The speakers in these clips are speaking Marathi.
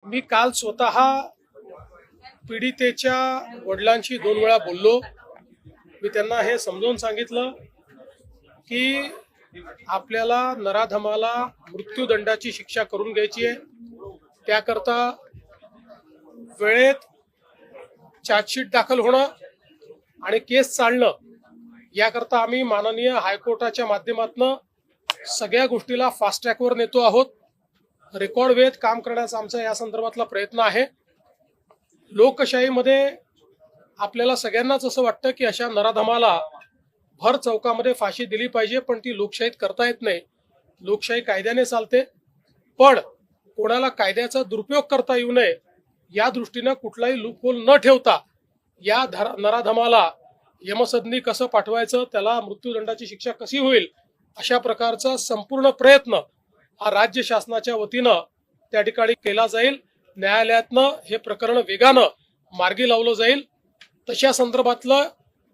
मी काल स्वतः पीडितेच्या वडिलांशी 2 वेळा बोललो। मी त्यांना हे समजावून सांगितलं की आपल्याला नराधमाला मृत्यूदंडाची शिक्षा करून घ्यायची आहे। त्याकरता वेळेत चार्जशीट दाखल होणं आणि केस चालणं याकरता आम्ही माननीय हायकोर्टाच्या माध्यमातून सगळ्या गोष्टीला फास्ट ट्रॅकवर नेतो आहोत। रेकॉर्ड वेळेत काम करण्याचा आमचा या संदर्भातला प्रयत्न आहे। लोकशाहीमध्ये आपल्याला सगळ्यांनाच असं वाटतं की अशा नराधमाला भर चौकामध्ये फाशी दिली पाहिजे, पण ती लोकशाहीत करता येत नाही। लोकशाही कायद्याने चालते, पण कोणाला कायद्याचा दुरुपयोग करता येऊ नये या दृष्टीने कुठलाही लूपहोल न ठेवता या नराधमाला यमसदनी कसं पाठवायचं, त्याला मृत्यूदंडाची शिक्षा कशी होईल, अशा प्रकारचा संपूर्ण प्रयत्न हा राज्य शासनाच्या वतीनं त्या ठिकाणी केला जाईल। न्यायालयातनं हे प्रकरण वेगानं मार्गी लावलं जाईल। तशा संदर्भातलं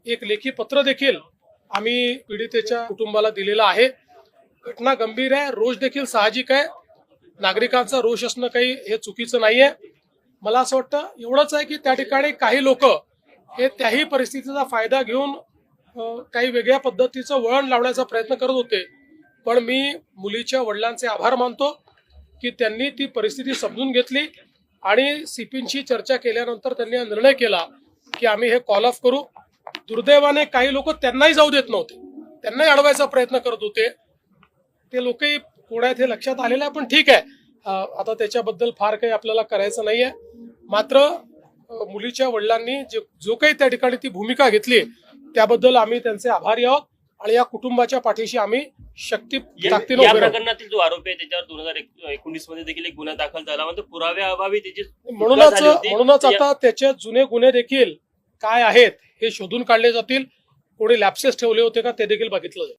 एक लेखी पत्र देखील आम्ही पीडितेच्या कुटुंबाला दिलेलं आहे। घटना गंभीर आहे, रोष देखील साहजिक आहे। नागरिकांचा रोष असणं काही हे चुकीचं नाहीये। मला असं वाटतं एवढंच आहे की त्या ठिकाणी काही लोक हे त्याही परिस्थितीचा फायदा घेऊन काही वेगळ्या पद्धतीचं वळण लावण्याचा प्रयत्न करत होते, पण मी मुलीच्या वडिलांचे आभार मानतो की त्यांनी ती परिस्थिती समजून घेतली आणि सीपींशी चर्चा केल्यानंतर त्यांनी निर्णय केला की आम्ही हे कॉल ऑफ करू। दुर्दैवाने काही लोक त्यांनाही जाऊ देत नव्हते, त्यांनाही अडवायचा प्रयत्न करत होते। ते लोकही पुण्यात हे लक्षात आलेलं आहे, पण ठीक आहे, आता त्याच्याबद्दल फार काही आपल्याला करायचं नाहीये। मात्र मुलीच्या वडिलांनी जो काही त्या ठिकाणी ती भूमिका घेतली त्याबद्दल आम्ही त्यांचे आभारी आहोत आणि या कुटुंबाच्या पाठीशी आम्ही ताकदीने या उभे राहू। प्रकरणातील जो आरोपी आहे त्याच्यावर 2019 मध्ये देखील एक गुन्हा दाखल झाला, मात्र पुराव्याअभावी त्याची म्हणूनच आता त्याचे जुने गुन्हे देखील काय आहेत हे शोधून काढले जातील। कोणी लॅप्सेस ठेवले होते का ते देखील बघितलं जाईल।